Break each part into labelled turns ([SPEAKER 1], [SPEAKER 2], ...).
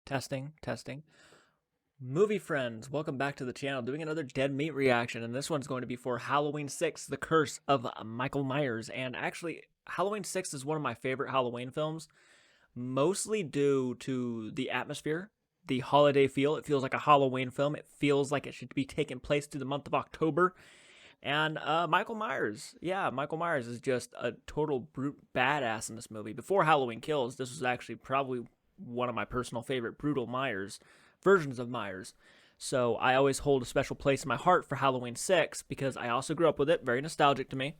[SPEAKER 1] Testing, testing. Movie friends, welcome back to the channel. Doing another Dead Meat reaction, and this one's going to be for Halloween 6, The Curse of Michael Myers. And actually, Halloween 6 is one of my favorite Halloween films, mostly due to the atmosphere, the holiday feel. It feels like a Halloween film. It feels like it should be taking place through the month of October. And Michael Myers, Michael Myers is just a total brute badass in this movie. Before Halloween Kills, this was actually probably one of my personal favorite brutal Myers versions of Myers. So I always hold a special place in my heart for Halloween 6 because I also grew up with it, very nostalgic to me.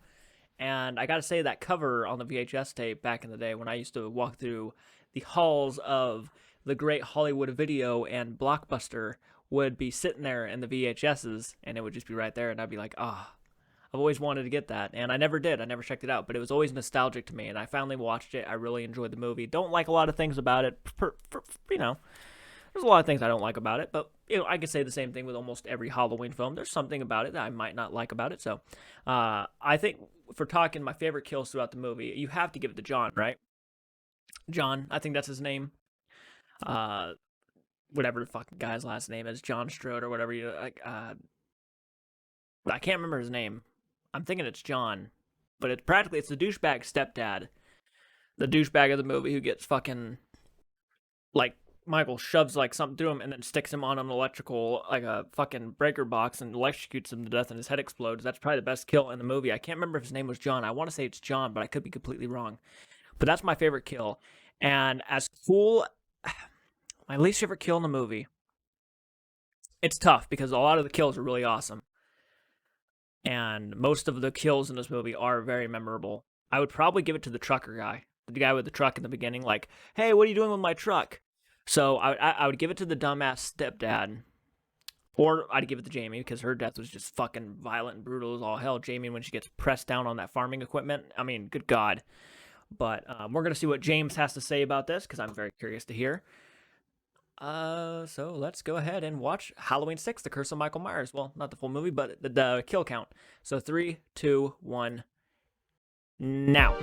[SPEAKER 1] And I gotta say, that cover on the VHS tape back in the day when I used to walk through the halls of the great Hollywood Video and Blockbuster would be sitting there in the VHSs, and it would just be right there, and I'd be like, I've always wanted to get that, and I never did. I never checked it out, but it was always nostalgic to me, and I finally watched it. I really enjoyed the movie. Don't like a lot of things about it. There's a lot of things I don't like about it, but I could say the same thing with almost every Halloween film. There's something about it that I might not like about it. So I think for talking my favorite kills throughout the movie, you have to give it to John, right? John, I think that's his name. Whatever the fucking guy's last name is, John Strode or whatever you like. I can't remember his name. I'm thinking it's John, but it's the douchebag stepdad, the douchebag of the movie who gets fucking, like, Michael shoves like something through him and then sticks him on an electrical, like a fucking breaker box, and electrocutes him to death and his head explodes. That's probably the best kill in the movie. I can't remember if his name was John. I want to say it's John, but I could be completely wrong. But that's my favorite kill. And as cool, my least favorite kill in the movie, it's tough because a lot of the kills are really awesome. And most of the kills in this movie are very memorable. I would probably give it to the trucker guy. The guy with the truck in the beginning, like, hey, what are you doing with my truck? So I would give it to the dumbass stepdad. Or I'd give it to Jamie because her death was just fucking violent and brutal as all hell. Jamie, when she gets pressed down on that farming equipment, I mean, good God. But we're going to see what James has to say about this because I'm very curious to hear. So let's go ahead and watch Halloween 6, The Curse of Michael Myers. Well, not the full movie, but the kill count. So 3, 2, 1, now.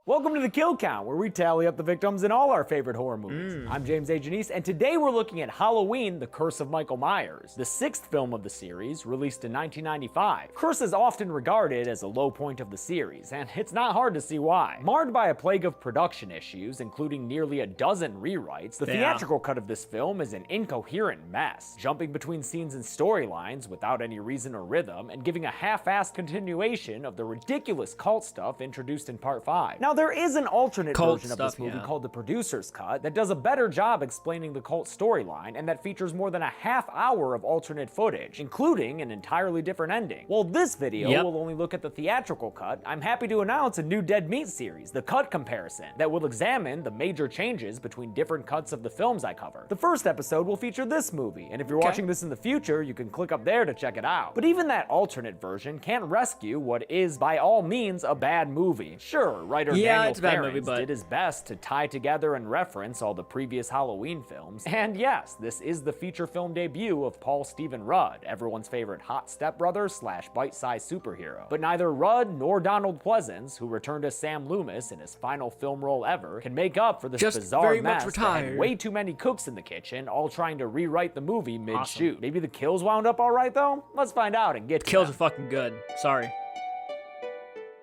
[SPEAKER 2] Welcome to the Kill Count, where we tally up the victims in all our favorite horror movies. I'm James A. Janice, and today we're looking at Halloween, The Curse of Michael Myers, the 6th film of the series, released in 1995. Curse is often regarded as a low point of the series, and it's not hard to see why. Marred by a plague of production issues, including nearly a dozen rewrites, the theatrical cut of this film is an incoherent mess, jumping between scenes and storylines without any reason or rhythm, and giving a half-assed continuation of the ridiculous cult stuff introduced in Part 5. Now, there is an alternate version of this movie called The Producer's Cut that does a better job explaining the cult storyline and that features more than a half hour of alternate footage, including an entirely different ending. While this video will only look at the theatrical cut, I'm happy to announce a new Dead Meat series, The Cut Comparison, that will examine the major changes between different cuts of the films I cover. The first episode will feature this movie, and if you're watching this in the future, you can click up there to check it out. But even that alternate version can't rescue what is, by all means, a bad movie. Sure, writer Daniel Ferrens did his best to tie together and reference all the previous Halloween films. And yes, this is the feature film debut of Paul Stephen Rudd, everyone's favorite hot stepbrother / bite-sized superhero. But neither Rudd nor Donald Pleasence, who returned as Sam Loomis in his final film role ever, can make up for this bizarre mess that had way too many cooks in the kitchen, all trying to rewrite the movie mid-shoot. Maybe the kills wound up alright though? Let's find out and get to
[SPEAKER 1] Kills are fucking good. Sorry.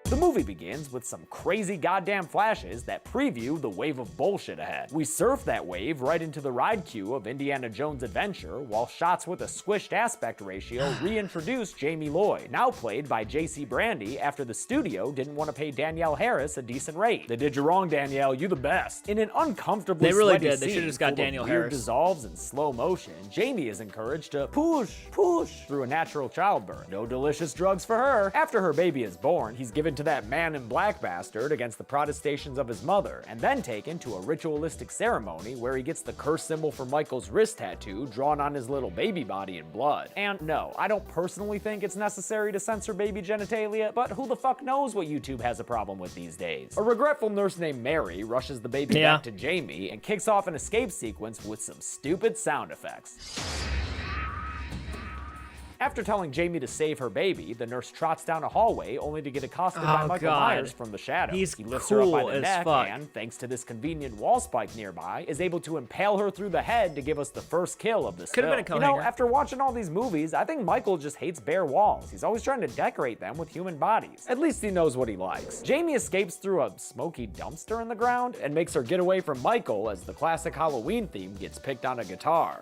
[SPEAKER 2] The movie begins with some crazy goddamn flashes that preview the wave of bullshit ahead. We surf that wave right into the ride queue of Indiana Jones' adventure, while shots with a squished aspect ratio reintroduce Jamie Lloyd, now played by J.C. Brandy after the studio didn't want to pay Danielle Harris a decent rate. They did you wrong, Danielle, you the best. In an uncomfortably sweaty
[SPEAKER 1] did. They
[SPEAKER 2] scene
[SPEAKER 1] should have just got
[SPEAKER 2] full
[SPEAKER 1] Danielle
[SPEAKER 2] of weird
[SPEAKER 1] Harris.
[SPEAKER 2] dissolves in slow motion, Jamie is encouraged to push through a natural childbirth. No delicious drugs for her. After her baby is born, he's given to that man in black bastard against the protestations of his mother, and then taken to a ritualistic ceremony where he gets the curse symbol for Michael's wrist tattoo drawn on his little baby body in blood. And no, I don't personally think it's necessary to censor baby genitalia, but who the fuck knows what YouTube has a problem with these days. A regretful nurse named Mary rushes the baby back to Jamie and kicks off an escape sequence with some stupid sound effects. After telling Jamie to save her baby, the nurse trots down a hallway only to get accosted by Michael Myers from the shadows.
[SPEAKER 1] He
[SPEAKER 2] lifts her up by
[SPEAKER 1] cool
[SPEAKER 2] the
[SPEAKER 1] as
[SPEAKER 2] neck
[SPEAKER 1] fuck.
[SPEAKER 2] and, thanks to this convenient wall spike nearby, is able to impale her through the head to give us the first kill of this
[SPEAKER 1] Could've
[SPEAKER 2] film.
[SPEAKER 1] been a coat
[SPEAKER 2] You know,
[SPEAKER 1] hanger.
[SPEAKER 2] after watching all these movies, I think Michael just hates bare walls. He's always trying to decorate them with human bodies. At least he knows what he likes. Jamie escapes through a smoky dumpster in the ground and makes her get away from Michael as the classic Halloween theme gets picked on a guitar.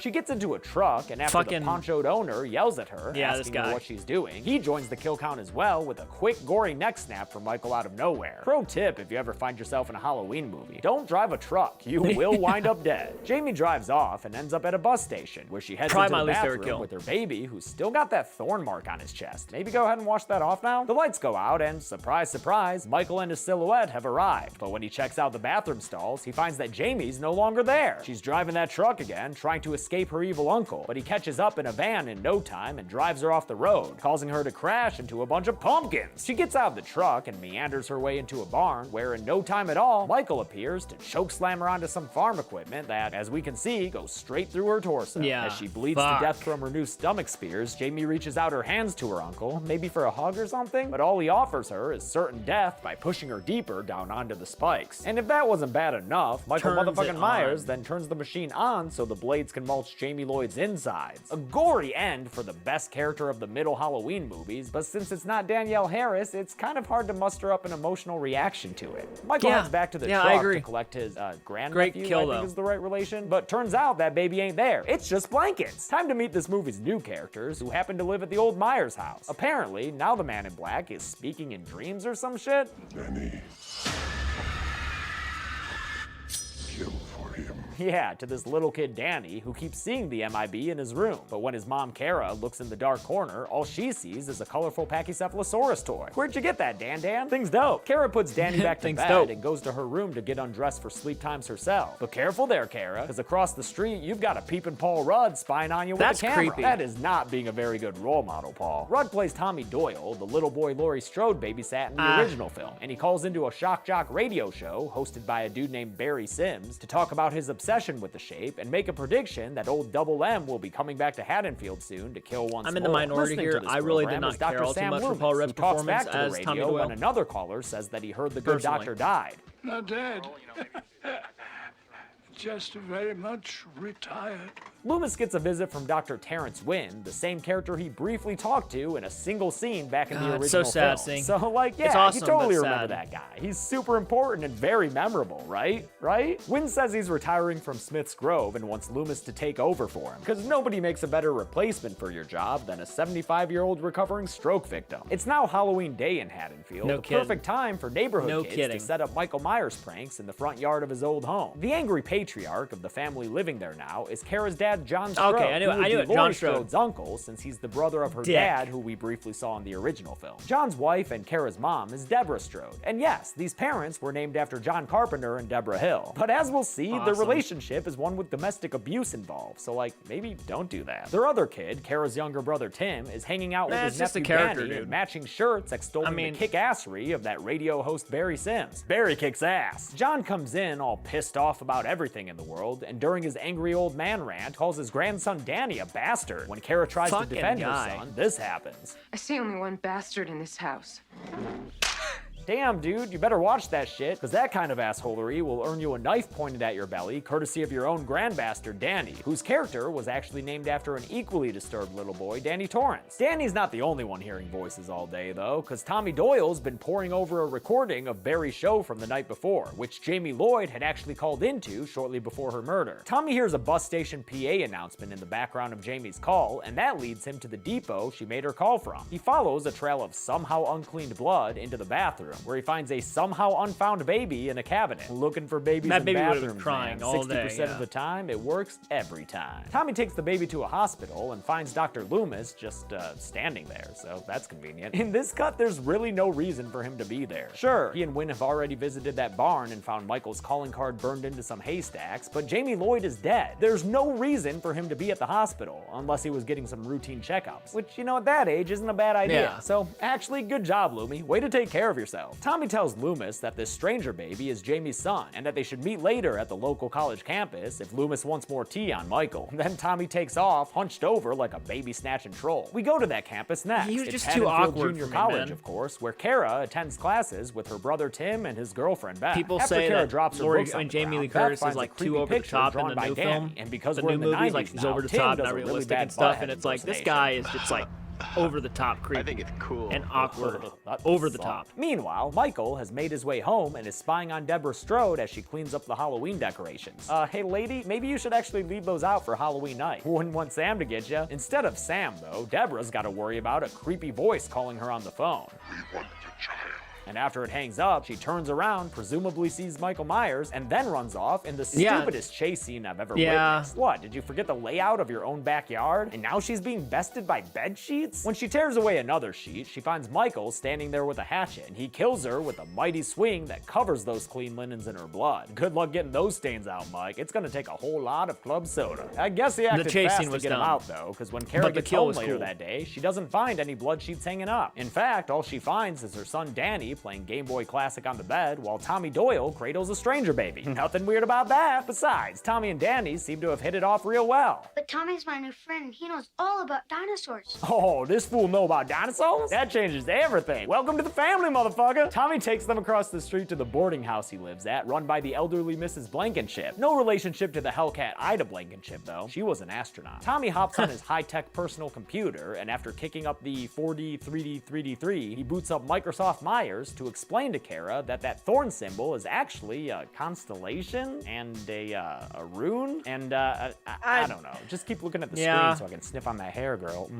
[SPEAKER 2] She gets into a truck, and after the ponchoed owner yells at her, asking her what she's doing, he joins the kill count as well with a quick, gory neck snap from Michael out of nowhere. Pro tip if you ever find yourself in a Halloween movie, don't drive a truck. You will wind up dead. Jamie drives off and ends up at a bus station, where she heads into the bathroom with her baby, who's still got that thorn mark on his chest. Maybe go ahead and wash that off now? The lights go out, and surprise, surprise, Michael and his silhouette have arrived. But when he checks out the bathroom stalls, he finds that Jamie's no longer there. She's driving that truck again, trying to escape her evil uncle, but he catches up in a van in no time and drives her off the road, causing her to crash into a bunch of pumpkins. She gets out of the truck and meanders her way into a barn, where in no time at all, Michael appears to chokeslam her onto some farm equipment that, as we can see, goes straight through her torso. As she bleeds to death from her new stomach spears, Jamie reaches out her hands to her uncle, maybe for a hug or something, but all he offers her is certain death by pushing her deeper down onto the spikes. And if that wasn't bad enough, Michael motherfucking Myers then turns the machine on so the blades can mulch Jamie Lloyd's insides. A gory end for the best character of the middle Halloween movies, but since it's not Danielle Harris, it's kind of hard to muster up an emotional reaction to it. Michael heads back to the truck to collect his grandnephew, I think is the right relation, but turns out that baby ain't there. It's just blankets. Time to meet this movie's new characters, who happen to live at the old Myers house. Apparently, now the man in black is speaking in dreams or some shit.
[SPEAKER 3] Danny. Kill for him.
[SPEAKER 2] Yeah, to this little kid Danny, who keeps seeing the MIB in his room. But when his mom Kara looks in the dark corner, all she sees is a colorful Pachycephalosaurus toy. Where'd you get that, Dan? Thing's dope. Kara puts Danny back to bed and goes to her room to get undressed for sleep times herself. But careful there, Kara, because across the street, you've got a peeping Paul Rudd spying on you with a camera.
[SPEAKER 1] Creepy.
[SPEAKER 2] That is not being a very good role model, Paul. Rudd plays Tommy Doyle, the little boy Laurie Strode babysat in the original film, and he calls into a shock jock radio show hosted by a dude named Barry Sims to talk about his obsession with the shape and make a prediction that old Double M will be coming back to Haddonfield soon to kill once more.
[SPEAKER 1] I'm in the minority here. I really did not care all too much for Paul Rudd's performance as Tommy Doyle.
[SPEAKER 2] When another caller says that he heard the good doctor died.
[SPEAKER 3] Not dead. Just very much retired.
[SPEAKER 2] Loomis gets a visit from Dr. Terrence Wynn, the same character he briefly talked to in a single scene back in the original
[SPEAKER 1] so sad
[SPEAKER 2] film.
[SPEAKER 1] seeing.
[SPEAKER 2] So, like, yeah,
[SPEAKER 1] awesome,
[SPEAKER 2] you totally
[SPEAKER 1] but
[SPEAKER 2] remember
[SPEAKER 1] sad.
[SPEAKER 2] that guy. He's super important and very memorable, right? Wynn says he's retiring from Smith's Grove and wants Loomis to take over for him, because nobody makes a better replacement for your job than a 75-year-old recovering stroke victim. It's now Halloween Day in Haddonfield, the perfect time for neighborhood kids to set up Michael Myers pranks in the front yard of his old home. The angry patriarch of the family living there now is Kara's dad, John Strode.
[SPEAKER 1] I knew it. John
[SPEAKER 2] Strode's uncle, since he's the brother of her dad, who we briefly saw in the original film. John's wife and Kara's mom is Deborah Strode. And yes, these parents were named after John Carpenter and Deborah Hill. But as we'll see, the relationship is one with domestic abuse involved, so like, maybe don't do that. Their other kid, Kara's younger brother Tim, is hanging out with his nephew Danny in matching shirts extolling the kick-assery of that radio host Barry Sims. Barry kicks ass. John comes in all pissed off about everything in the world, and during his angry old man rant, calls his grandson Danny a bastard. When Kara tries to defend her son, this happens.
[SPEAKER 4] I see only one bastard in this house.
[SPEAKER 2] Damn, dude, you better watch that shit, because that kind of assholery will earn you a knife pointed at your belly, courtesy of your own grandbastard, Danny, whose character was actually named after an equally disturbed little boy, Danny Torrance. Danny's not the only one hearing voices all day, though, because Tommy Doyle's been poring over a recording of Barry's show from the night before, which Jamie Lloyd had actually called into shortly before her murder. Tommy hears a bus station PA announcement in the background of Jamie's call, and that leads him to the depot she made her call from. He follows a trail of somehow uncleaned blood into the bathroom, where he finds a somehow unfound baby in a cabinet. Looking for babies in bathrooms,
[SPEAKER 1] crying all day,
[SPEAKER 2] 60% of the time, it works every time. Tommy takes the baby to a hospital and finds Dr. Loomis just standing there, so that's convenient. In this cut, there's really no reason for him to be there. Sure, he and Wynn have already visited that barn and found Michael's calling card burned into some haystacks, but Jamie Lloyd is dead. There's no reason for him to be at the hospital, unless he was getting some routine checkups, which, you know, at that age isn't a bad idea. So, actually, good job, Loomy. Way to take care of yourself. himself. Tommy tells Loomis that this stranger baby is Jamie's son, and that they should meet later at the local college campus if Loomis wants more tea on Michael. Then Tommy takes off, hunched over like a baby-snatching troll. We go to that campus next.
[SPEAKER 1] He was
[SPEAKER 2] It's
[SPEAKER 1] just too
[SPEAKER 2] Haddonfield
[SPEAKER 1] awkward
[SPEAKER 2] Junior
[SPEAKER 1] for me,
[SPEAKER 2] College,
[SPEAKER 1] man.
[SPEAKER 2] of course, where Kara attends classes with her brother Tim and his girlfriend Beth.
[SPEAKER 1] People
[SPEAKER 2] After
[SPEAKER 1] say
[SPEAKER 2] Kara
[SPEAKER 1] that
[SPEAKER 2] drops her
[SPEAKER 1] Lori
[SPEAKER 2] books on
[SPEAKER 1] and
[SPEAKER 2] the
[SPEAKER 1] Jamie Lee
[SPEAKER 2] ground, Beth
[SPEAKER 1] Curtis is
[SPEAKER 2] finds a
[SPEAKER 1] like
[SPEAKER 2] creepy
[SPEAKER 1] too over the
[SPEAKER 2] picture
[SPEAKER 1] top in
[SPEAKER 2] drawn
[SPEAKER 1] the
[SPEAKER 2] by
[SPEAKER 1] new
[SPEAKER 2] Danny,
[SPEAKER 1] film.
[SPEAKER 2] and because
[SPEAKER 1] The
[SPEAKER 2] we're
[SPEAKER 1] new
[SPEAKER 2] in the
[SPEAKER 1] movies,
[SPEAKER 2] 90s
[SPEAKER 1] like she's
[SPEAKER 2] now,
[SPEAKER 1] over the
[SPEAKER 2] Tim
[SPEAKER 1] top,
[SPEAKER 2] does
[SPEAKER 1] not
[SPEAKER 2] a really
[SPEAKER 1] realistic
[SPEAKER 2] bad
[SPEAKER 1] and stuff,
[SPEAKER 2] butthead
[SPEAKER 1] and it's like this
[SPEAKER 2] impersonation.
[SPEAKER 1] guy is just like over the top creepy.
[SPEAKER 5] I think it's cool.
[SPEAKER 1] And awkward.
[SPEAKER 2] That
[SPEAKER 1] Over the
[SPEAKER 2] sucked.
[SPEAKER 1] top.
[SPEAKER 2] Meanwhile, Michael has made his way home and is spying on Deborah Strode as she cleans up the Halloween decorations. Hey lady, maybe you should actually leave those out for Halloween night. Wouldn't want Sam to get you. Instead of Sam, though, Deborah's got to worry about a creepy voice calling her on the phone.
[SPEAKER 3] We want the child.
[SPEAKER 2] And after it hangs up, she turns around, presumably sees Michael Myers, and then runs off in the
[SPEAKER 1] Yeah.
[SPEAKER 2] stupidest chase scene I've ever
[SPEAKER 1] Yeah.
[SPEAKER 2] witnessed. What, did you forget the layout of your own backyard? And now she's being bested by bed sheets? When she tears away another sheet, she finds Michael standing there with a hatchet, and he kills her with a mighty swing that covers those clean linens in her blood. Good luck getting those stains out, Mike. It's gonna take a whole lot of club soda. I guess he acted
[SPEAKER 1] chase
[SPEAKER 2] fast
[SPEAKER 1] scene
[SPEAKER 2] to
[SPEAKER 1] was
[SPEAKER 2] get him
[SPEAKER 1] dumb.
[SPEAKER 2] out, though, because when Kara
[SPEAKER 1] But the
[SPEAKER 2] gets
[SPEAKER 1] kill
[SPEAKER 2] home
[SPEAKER 1] was
[SPEAKER 2] later
[SPEAKER 1] cool.
[SPEAKER 2] that day, she doesn't find any blood sheets hanging up. In fact, all she finds is her son Danny playing Game Boy Classic on the bed while Tommy Doyle cradles a stranger baby. Nothing weird about that. Besides, Tommy and Danny seem to have hit it off real well.
[SPEAKER 6] But Tommy's my new friend. He knows all about dinosaurs.
[SPEAKER 2] Oh, this fool know about dinosaurs? That changes everything. Welcome to the family, motherfucker. Tommy takes them across the street to the boarding house he lives at, run by the elderly Mrs. Blankenship. No relationship to the Hellcat Ida Blankenship, though. She was an astronaut. Tommy hops on his high-tech personal computer, and after kicking up the 4D, 3D, 3D3, he boots up Microsoft Myers to explain to Kara that thorn symbol is actually a constellation and a rune, and I don't know. Just keep looking at the
[SPEAKER 1] Yeah.
[SPEAKER 2] screen so I can sniff on that hair, girl.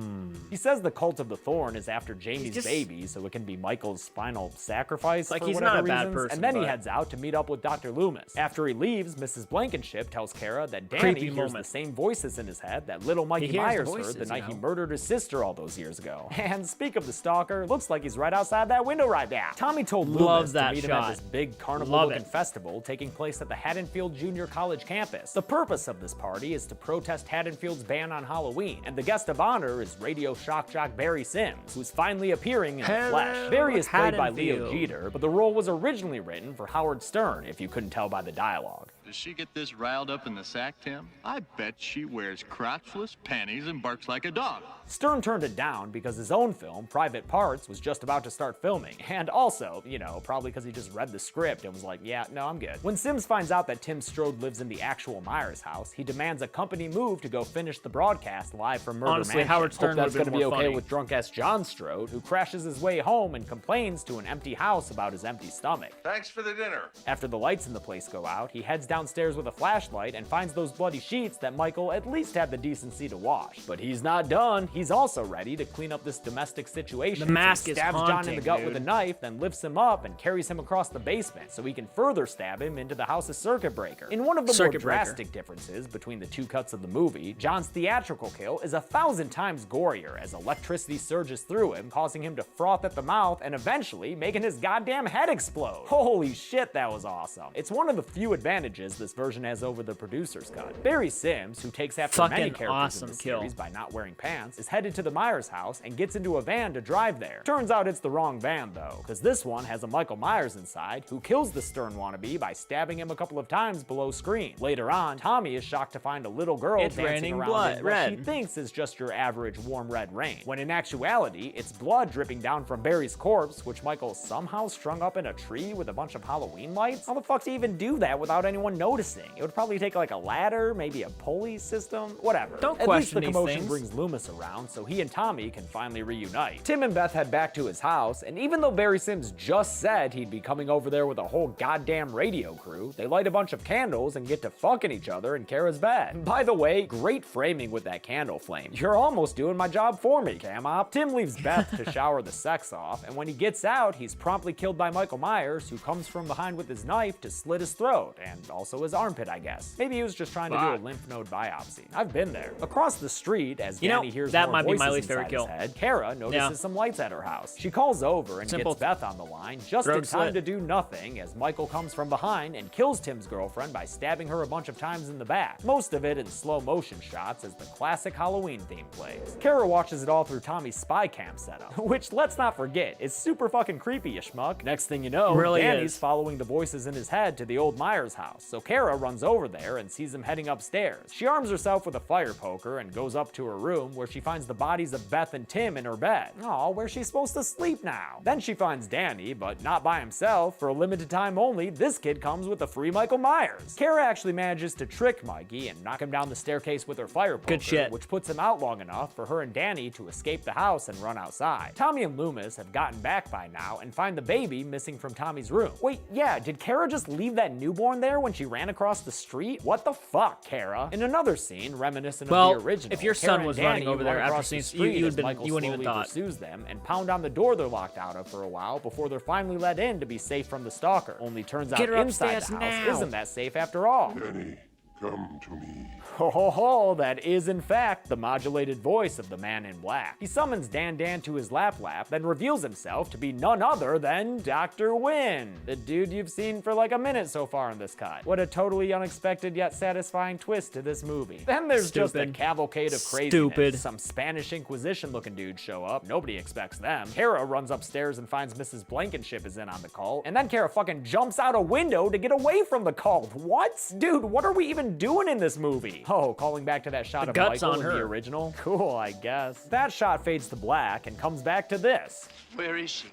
[SPEAKER 2] He says the cult of the thorn is after Jamie's
[SPEAKER 1] just-
[SPEAKER 2] baby, so it can be Michael's final sacrifice
[SPEAKER 1] Like,
[SPEAKER 2] for
[SPEAKER 1] he's
[SPEAKER 2] whatever
[SPEAKER 1] not a bad
[SPEAKER 2] reasons.
[SPEAKER 1] person,
[SPEAKER 2] And then he
[SPEAKER 1] but-
[SPEAKER 2] heads out to meet up with Dr. Loomis. After he leaves, Mrs. Blankenship tells Kara that Danny
[SPEAKER 1] Creepy
[SPEAKER 2] hears
[SPEAKER 1] moment.
[SPEAKER 2] the same voices in his head that little Mikey
[SPEAKER 1] hears the
[SPEAKER 2] Myers
[SPEAKER 1] voices,
[SPEAKER 2] heard the night
[SPEAKER 1] you
[SPEAKER 2] he
[SPEAKER 1] know.
[SPEAKER 2] murdered his sister all those years ago. And speak of the stalker, looks like he's right outside that window right there. Tommy told
[SPEAKER 1] Love
[SPEAKER 2] Loomis
[SPEAKER 1] that
[SPEAKER 2] to meet him
[SPEAKER 1] shot.
[SPEAKER 2] at this big
[SPEAKER 1] Love
[SPEAKER 2] carnival-looking
[SPEAKER 1] it.
[SPEAKER 2] festival taking place at the Haddonfield Junior College campus. The purpose of this party is to protest Haddonfield's ban on Halloween, and the guest of honor is radio shock jock Barry Sims, who's finally appearing in the
[SPEAKER 1] Hello,
[SPEAKER 2] flesh. Barry is played by Leo
[SPEAKER 1] Haddonfield.
[SPEAKER 2] Jeter, but the role was originally written for Howard Stern, if you couldn't tell by the dialogue.
[SPEAKER 7] Does she get this riled up in the sack, Tim? I bet she wears crotchless panties and barks like a dog.
[SPEAKER 2] Stern turned it down because his own film, Private Parts, was just about to start filming. And also, probably because he just read the script and was like, yeah, no, I'm good. When Sims finds out that Tim Strode lives in the actual Myers house, he demands a company move to go finish the broadcast live from Murder
[SPEAKER 1] Honestly,
[SPEAKER 2] Mansion.
[SPEAKER 1] Howard Stern
[SPEAKER 2] Hope that's
[SPEAKER 1] would've been
[SPEAKER 2] gonna be
[SPEAKER 1] more
[SPEAKER 2] okay
[SPEAKER 1] funny.
[SPEAKER 2] with drunk-ass John Strode, who crashes his way home and complains to an empty house about his empty stomach.
[SPEAKER 3] Thanks for the dinner.
[SPEAKER 2] After the lights in the place go out, he heads downstairs with a flashlight and finds those bloody sheets that Michael at least had the decency to wash. But he's not done. He's also ready to clean up this domestic situation.
[SPEAKER 1] The mask
[SPEAKER 2] So he
[SPEAKER 1] is
[SPEAKER 2] stabs John in the
[SPEAKER 1] haunting,
[SPEAKER 2] gut
[SPEAKER 1] dude.
[SPEAKER 2] with a knife, then lifts him up and carries him across the basement so he can further stab him into the house's circuit breaker. In one of the more
[SPEAKER 1] Circuit breaker.
[SPEAKER 2] drastic differences between the two cuts of the movie, John's theatrical kill is 1,000 times gorier as electricity surges through him, causing him to froth at the mouth and eventually making his goddamn head explode. Holy shit, that was awesome. It's one of the few advantages this version has over the producer's cut. Barry Sims, who takes after many
[SPEAKER 1] Fucking
[SPEAKER 2] characters
[SPEAKER 1] awesome
[SPEAKER 2] in the
[SPEAKER 1] kill.
[SPEAKER 2] series by not wearing pants, is headed to the Myers house and gets into a van to drive there. Turns out it's the wrong van though, because this one has a Michael Myers inside who kills the Stern wannabe by stabbing him a couple of times below screen. Later on, Tommy is shocked to find a little girl
[SPEAKER 1] It's
[SPEAKER 2] dancing
[SPEAKER 1] raining
[SPEAKER 2] around
[SPEAKER 1] blood-
[SPEAKER 2] in what she
[SPEAKER 1] red.
[SPEAKER 2] thinks is just your average warm red rain, when in actuality, it's blood dripping down from Barry's corpse, which Michael somehow strung up in a tree with a bunch of Halloween lights. How the fuck do you even do that without anyone noticing? It would probably take like a ladder, maybe a pulley system, whatever.
[SPEAKER 1] Don't
[SPEAKER 2] At least
[SPEAKER 1] question
[SPEAKER 2] the
[SPEAKER 1] these
[SPEAKER 2] commotion
[SPEAKER 1] things.
[SPEAKER 2] brings Loomis around, so he and Tommy can finally reunite. Tim and Beth head back to his house, and even though Barry Sims just said he'd be coming over there with a whole goddamn radio crew, they light a bunch of candles and get to fucking each other in Kara's bed. By the way, great framing with that candle flame. You're almost doing my job for me, Cam-Op. Tim leaves Beth to shower the sex off, and when he gets out, he's promptly killed by Michael Myers, who comes from behind with his knife to slit his throat, and all also his armpit, I guess. Maybe he was just trying to do a lymph node biopsy. I've been there. Across the street, as Danny hears
[SPEAKER 1] that
[SPEAKER 2] more
[SPEAKER 1] might be my
[SPEAKER 2] voices
[SPEAKER 1] least favorite
[SPEAKER 2] inside his
[SPEAKER 1] kill.
[SPEAKER 2] head, Kara notices some lights at her house. She calls over and
[SPEAKER 1] Simple.
[SPEAKER 2] gets Beth on the line just in
[SPEAKER 1] Throat
[SPEAKER 2] time
[SPEAKER 1] slit.
[SPEAKER 2] to do nothing as Michael comes from behind and kills Tim's girlfriend by stabbing her a bunch of times in the back. Most of it in slow motion shots as the classic Halloween theme plays. Kara watches it all through Tommy's spy cam setup, which, let's not forget, is super fucking creepy, you schmuck. Next thing you know,
[SPEAKER 1] Really
[SPEAKER 2] Danny's
[SPEAKER 1] is.
[SPEAKER 2] following the voices in his head to the old Myers house, so Kara runs over there and sees him heading upstairs. She arms herself with a fire poker and goes up to her room where she finds the bodies of Beth and Tim in her bed. Aw, where's she supposed to sleep now? Then she finds Danny, but not by himself. For a limited time only, this kid comes with a free Michael Myers. Kara actually manages to trick Mikey and knock him down the staircase with her fire poker,
[SPEAKER 1] Good shit.
[SPEAKER 2] which puts him out long enough for her and Danny to escape the house and run outside. Tommy and Loomis have gotten back by now and find the baby missing from Tommy's room. Wait, yeah, did Kara just leave that newborn there when she ran across the street? What the fuck, Kara? In another scene reminiscent
[SPEAKER 1] Well,
[SPEAKER 2] of the original,
[SPEAKER 1] if your son
[SPEAKER 2] Kara and
[SPEAKER 1] was
[SPEAKER 2] Danny
[SPEAKER 1] running over there
[SPEAKER 2] run
[SPEAKER 1] after
[SPEAKER 2] across the
[SPEAKER 1] seeing- you
[SPEAKER 2] street
[SPEAKER 1] would
[SPEAKER 2] as
[SPEAKER 1] been-
[SPEAKER 2] Michael
[SPEAKER 1] you wouldn't even
[SPEAKER 2] slowly
[SPEAKER 1] thought.
[SPEAKER 2] pursues them and pound on the door they're locked out of for a while before they're finally let in to be safe from the stalker. Only turns out
[SPEAKER 1] Get her
[SPEAKER 2] inside
[SPEAKER 1] upstairs
[SPEAKER 2] the house
[SPEAKER 1] now.
[SPEAKER 2] isn't that safe after all.
[SPEAKER 3] Danny, come to me.
[SPEAKER 2] Ho ho ho, that is in fact the modulated voice of the man in black. He summons Dan to his lap, then reveals himself to be none other than Dr. Wynn, the dude you've seen for like a minute so far in this cut. What a totally unexpected yet satisfying twist to this movie. Then there's just a
[SPEAKER 1] Stupid.
[SPEAKER 2] cavalcade of craziness.
[SPEAKER 1] Stupid.
[SPEAKER 2] Some Spanish Inquisition looking dudes show up, nobody expects them. Kara runs upstairs and finds Mrs. Blankenship is in on the cult, and then Kara fucking jumps out a window to get away from the cult. What? Dude, what are we even doing in this movie? Oh, calling back to that shot of
[SPEAKER 1] guts
[SPEAKER 2] Michael
[SPEAKER 1] on
[SPEAKER 2] in the
[SPEAKER 1] her.
[SPEAKER 2] original? Cool, I guess. That shot fades to black and comes back to this.
[SPEAKER 5] Where is she?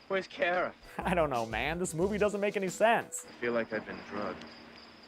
[SPEAKER 5] Where's Kara?
[SPEAKER 2] I don't know, man. This movie doesn't make any sense.
[SPEAKER 5] I feel like I've been drugged.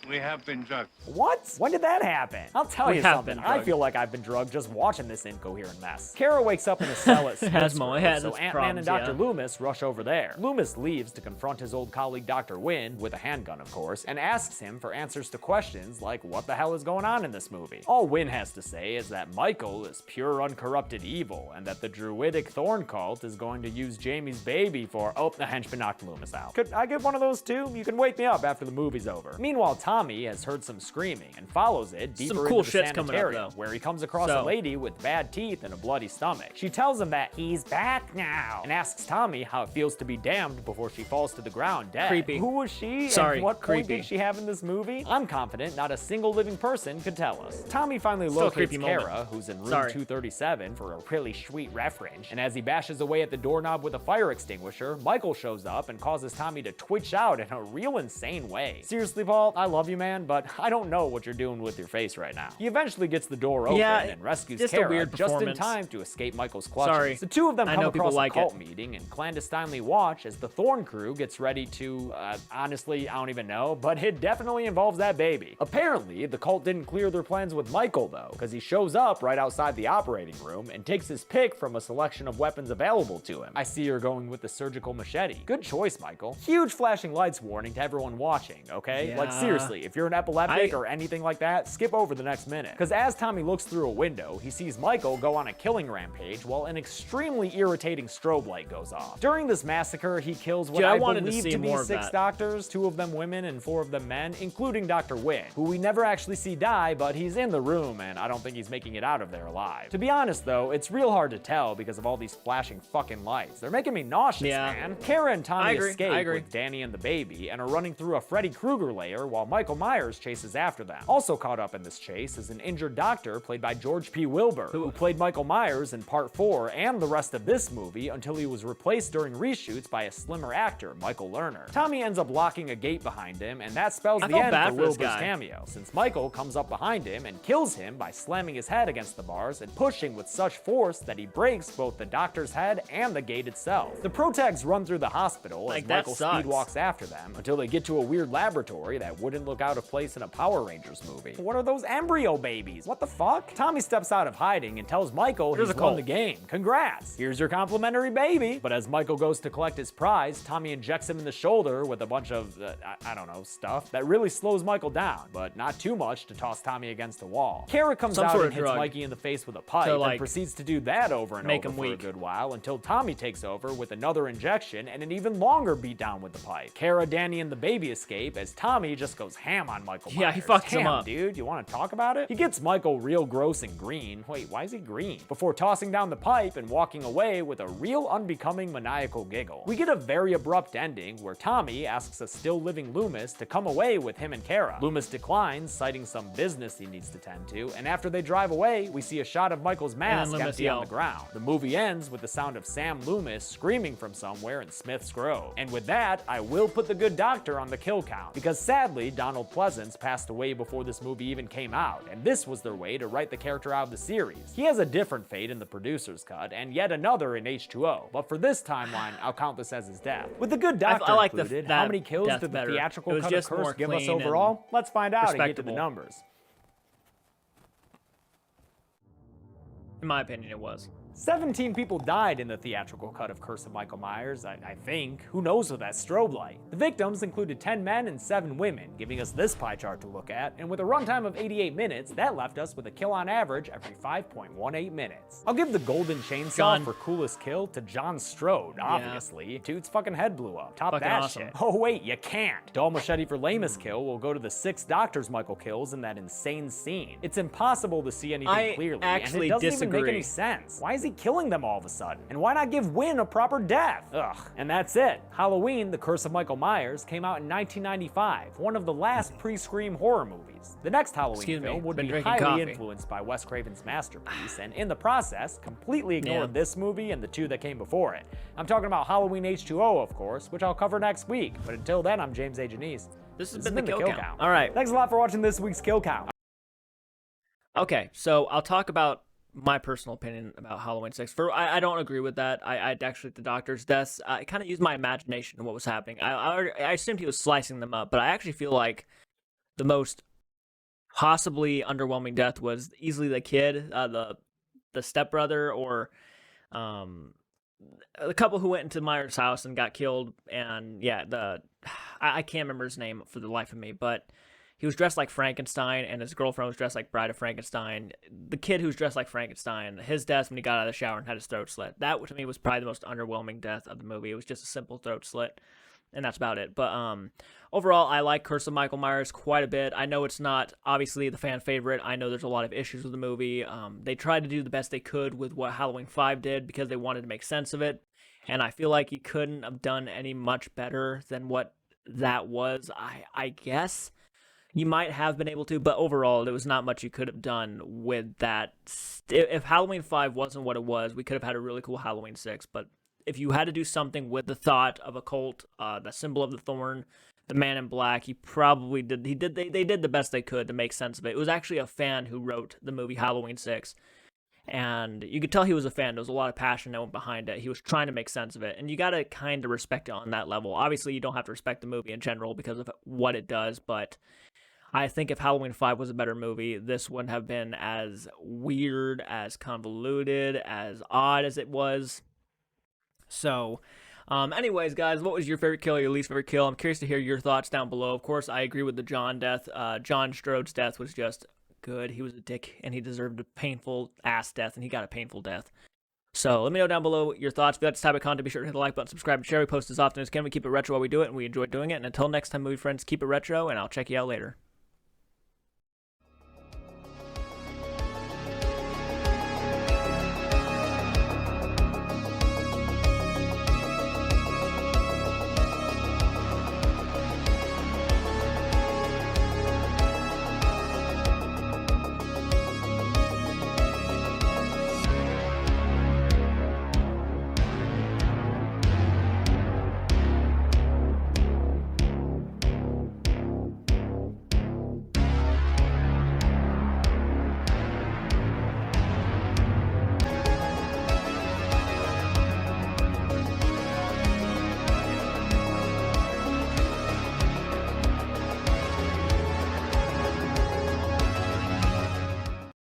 [SPEAKER 7] We have been drugged.
[SPEAKER 2] What? When did that happen? I'll tell
[SPEAKER 1] We
[SPEAKER 2] you
[SPEAKER 1] have
[SPEAKER 2] something.
[SPEAKER 1] been
[SPEAKER 2] I
[SPEAKER 1] drugged.
[SPEAKER 2] feel like I've been drugged just watching this incoherent mess. Kara wakes up in a cell at Smith's
[SPEAKER 1] Mo,
[SPEAKER 2] room,
[SPEAKER 1] it has
[SPEAKER 2] so
[SPEAKER 1] its
[SPEAKER 2] Ant-Man and
[SPEAKER 1] problems,
[SPEAKER 2] Dr.
[SPEAKER 1] yeah.
[SPEAKER 2] Loomis rush over there. Loomis leaves to confront his old colleague Dr. Wynn, with a handgun of course, and asks him for answers to questions like what the hell is going on in this movie. All Wynn has to say is that Michael is pure uncorrupted evil, and that the druidic thorn cult is going to use Jamie's baby for— oh, the henchman knocked Loomis out. Could I get one of those too? You can wake me up after the movie's over. Meanwhile, Tommy has heard some screaming and follows it deeper
[SPEAKER 1] Some cool
[SPEAKER 2] into the
[SPEAKER 1] shit's coming up,
[SPEAKER 2] sanitarium,
[SPEAKER 1] though.
[SPEAKER 2] where he comes across a
[SPEAKER 1] So-
[SPEAKER 2] lady with bad teeth and a bloody stomach. She tells him that he's back now and asks Tommy how it feels to be damned before she falls to the ground dead.
[SPEAKER 1] Creepy.
[SPEAKER 2] Who was she?
[SPEAKER 1] Sorry,
[SPEAKER 2] and what point
[SPEAKER 1] creepy.
[SPEAKER 2] did she have in this movie? I'm confident not a single living person could tell us. Tommy finally
[SPEAKER 1] Still a
[SPEAKER 2] locates
[SPEAKER 1] creepy
[SPEAKER 2] Kara,
[SPEAKER 1] moment.
[SPEAKER 2] who's in room
[SPEAKER 1] Sorry.
[SPEAKER 2] 237 for a really sweet reference, and as he bashes away at the doorknob with a fire extinguisher, Michael shows up and causes Tommy to twitch out in a real insane way. Seriously, Paul, I love you, man, but I don't know what you're doing with your face right now. He eventually gets the door open
[SPEAKER 1] Yeah,
[SPEAKER 2] and rescues
[SPEAKER 1] just a
[SPEAKER 2] Kara
[SPEAKER 1] weird
[SPEAKER 2] just in
[SPEAKER 1] performance.
[SPEAKER 2] time to escape Michael's clutches.
[SPEAKER 1] Sorry.
[SPEAKER 2] The two of them
[SPEAKER 1] I
[SPEAKER 2] come
[SPEAKER 1] know people
[SPEAKER 2] across a
[SPEAKER 1] like
[SPEAKER 2] cult
[SPEAKER 1] it.
[SPEAKER 2] meeting and clandestinely watch as the Thorn crew gets ready to, honestly, I don't even know, but it definitely involves that baby. Apparently, the cult didn't clear their plans with Michael though, because he shows up right outside the operating room and takes his pick from a selection of weapons available to him. I see you're going with the surgical machete. Good choice, Michael. Huge flashing lights warning to everyone watching, okay? Like
[SPEAKER 1] Yeah.
[SPEAKER 2] seriously, if you're an epileptic
[SPEAKER 1] I-
[SPEAKER 2] or anything like that, skip over the next minute. Because as Tommy looks through a window, he sees Michael go on a killing rampage while an extremely irritating strobe light goes off. During this massacre, he kills what
[SPEAKER 1] Yeah, I
[SPEAKER 2] I
[SPEAKER 1] wanted to
[SPEAKER 2] believe
[SPEAKER 1] see
[SPEAKER 2] to be
[SPEAKER 1] more of
[SPEAKER 2] 6
[SPEAKER 1] that.
[SPEAKER 2] doctors, 2 of them women and 4 of them men, including Dr. Wynn, who we never actually see die, but he's in the room and I don't think he's making it out of there alive. To be honest though, it's real hard to tell because of all these flashing fucking lights. They're making me nauseous,
[SPEAKER 1] Yeah.
[SPEAKER 2] man. Kara and Tommy
[SPEAKER 1] I agree,
[SPEAKER 2] escape
[SPEAKER 1] I agree.
[SPEAKER 2] with Danny and the baby and are running through a Freddy Krueger lair while Michael Myers chases after them. Also caught up in this chase is an injured doctor played by George P. Wilbur, who played Michael Myers in Part 4 and the rest of this movie until he was replaced during reshoots by a slimmer actor, Michael Lerner. Tommy ends up locking a gate behind him, and that spells
[SPEAKER 1] I
[SPEAKER 2] the
[SPEAKER 1] felt
[SPEAKER 2] end
[SPEAKER 1] bad
[SPEAKER 2] for
[SPEAKER 1] for this
[SPEAKER 2] Wilbur's
[SPEAKER 1] guy.
[SPEAKER 2] cameo, since Michael comes up behind him and kills him by slamming his head against the bars and pushing with such force that he breaks both the doctor's head and the gate itself. The protags run through the hospital
[SPEAKER 1] Like,
[SPEAKER 2] as
[SPEAKER 1] that
[SPEAKER 2] Michael
[SPEAKER 1] sucks.
[SPEAKER 2] speed walks after them until they get to a weird laboratory that wouldn't look out of place in a Power Rangers movie. What are those embryo babies? What the fuck? Tommy steps out of hiding and tells Michael
[SPEAKER 1] Here's
[SPEAKER 2] he's
[SPEAKER 1] a
[SPEAKER 2] won
[SPEAKER 1] cult.
[SPEAKER 2] the game. Congrats! Here's your complimentary baby. But as Michael goes to collect his prize, Tommy injects him in the shoulder with a bunch of, I don't know, stuff that really slows Michael down, but not too much to toss Tommy against the wall. Kara comes
[SPEAKER 1] Some
[SPEAKER 2] out
[SPEAKER 1] sort
[SPEAKER 2] and
[SPEAKER 1] of
[SPEAKER 2] hits
[SPEAKER 1] drug.
[SPEAKER 2] Mikey in the face with a pipe
[SPEAKER 1] To,
[SPEAKER 2] and
[SPEAKER 1] like,
[SPEAKER 2] proceeds to do that over and
[SPEAKER 1] make
[SPEAKER 2] over
[SPEAKER 1] him
[SPEAKER 2] for
[SPEAKER 1] weak.
[SPEAKER 2] a good while until Tommy takes over with another injection and an even longer beatdown with the pipe. Kara, Danny, and the baby escape as Tommy just goes ham on Michael Myers.
[SPEAKER 1] Yeah, he fucks him
[SPEAKER 2] Ham,
[SPEAKER 1] up.
[SPEAKER 2] dude, you want to talk about it? He gets Michael real gross and green. Wait, why is he green? Before tossing down the pipe and walking away with a real unbecoming maniacal giggle. We get a very abrupt ending where Tommy asks a still living Loomis to come away with him and Kara. Loomis declines, citing some business he needs to tend to, and after they drive away, we see a shot of Michael's mask
[SPEAKER 1] Loomis
[SPEAKER 2] empty on
[SPEAKER 1] yells.
[SPEAKER 2] the ground. The movie ends with the sound of Sam Loomis screaming from somewhere in Smith's Grove. And with that, I will put the good doctor on the kill count, because sadly, Donald Pleasance passed away before this movie even came out, and this was their way to write the character out of the series. He has a different fate in the producer's cut, and yet another in H2O, but for this timeline, I'll count this as his death. With the good doctor
[SPEAKER 1] I like
[SPEAKER 2] included,
[SPEAKER 1] that
[SPEAKER 2] how many kills
[SPEAKER 1] death
[SPEAKER 2] did the
[SPEAKER 1] better.
[SPEAKER 2] theatrical
[SPEAKER 1] It was
[SPEAKER 2] cut of
[SPEAKER 1] just more
[SPEAKER 2] Curse give us
[SPEAKER 1] clean and
[SPEAKER 2] overall? Let's find out and get to the
[SPEAKER 1] respectable.
[SPEAKER 2] numbers.
[SPEAKER 1] In my opinion, it was.
[SPEAKER 2] 17 people died in the theatrical cut of Curse of Michael Myers, I think. Who knows with that strobe light? The victims included 10 men and 7 women, giving us this pie chart to look at, and with a runtime of 88 minutes, that left us with a kill on average every 5.18 minutes. I'll give the golden chainsaw
[SPEAKER 1] John.
[SPEAKER 2] for coolest kill to John Strode, obviously. Dude's fucking head blew up. Top
[SPEAKER 1] Fucking
[SPEAKER 2] that
[SPEAKER 1] awesome.
[SPEAKER 2] shit. Oh wait, you can't. Dull machete for lamest kill will go to the 6 doctors Michael kills in that insane scene. It's impossible to see anything
[SPEAKER 1] I
[SPEAKER 2] clearly,
[SPEAKER 1] actually
[SPEAKER 2] and it doesn't even make
[SPEAKER 1] disagree.
[SPEAKER 2] any sense. Why is he killing them all of a sudden? And why not give Wynn a proper death? Ugh. And that's it. Halloween, The Curse of Michael Myers came out in 1995, one of the last pre-Scream horror movies. The next Halloween
[SPEAKER 1] Excuse me,
[SPEAKER 2] film would
[SPEAKER 1] been
[SPEAKER 2] be
[SPEAKER 1] drinking
[SPEAKER 2] highly
[SPEAKER 1] coffee.
[SPEAKER 2] influenced by Wes Craven's masterpiece, and in the process, completely ignored this movie and the 2 that came before it. I'm talking about Halloween H2O, of course, which I'll cover next week. But until then, I'm James A. Janice.
[SPEAKER 1] This has been the kill count.
[SPEAKER 2] All
[SPEAKER 1] All right.
[SPEAKER 2] Thanks a lot for watching this week's Kill Count.
[SPEAKER 1] Okay, so I'll talk about my personal opinion about Halloween 6. I don't agree with that. I actually, the doctor's deaths, I kind of used my imagination of what was happening. I assumed he was slicing them up, but I actually feel like the most possibly underwhelming death was easily the kid, the stepbrother, or the couple who went into Myers' house and got killed. And yeah, I can't remember his name for the life of me, but he was dressed like Frankenstein, and his girlfriend was dressed like Bride of Frankenstein. The kid who was dressed like Frankenstein, his death when he got out of the shower and had his throat slit. That, to me, was probably the most underwhelming death of the movie. It was just a simple throat slit, and that's about it. But overall, I like Curse of Michael Myers quite a bit. I know it's not, obviously, the fan favorite. I know there's a lot of issues with the movie. They tried to do the best they could with what Halloween 5 did because they wanted to make sense of it, and I feel like he couldn't have done any much better than what that was, I guess. You might have been able to, but overall, there was not much you could have done with that. If Halloween 5 wasn't what it was, we could have had a really cool Halloween 6. But if you had to do something with the thought of a cult, the symbol of the thorn, the man in black, he probably did. They did the best they could to make sense of it. It was actually a fan who wrote the movie Halloween 6. And you could tell he was a fan. There was a lot of passion that went behind it. He was trying to make sense of it. And you got to kind of respect it on that level. Obviously, you don't have to respect the movie in general because of what it does, but I think if Halloween 5 was a better movie, this wouldn't have been as weird, as convoluted, as odd as it was. So, anyways, guys, what was your favorite kill or your least favorite kill? I'm curious to hear your thoughts down below. Of course, I agree with the John death. John Strode's death was just good. He was a dick, and he deserved a painful-ass death, and he got a painful death. So let me know down below your thoughts. If you like this type of content, be sure to hit the like button, subscribe, and share. We post as often as we can. We keep it retro while we do it, and we enjoy doing it. And until next time, movie friends, keep it retro, and I'll check you out later.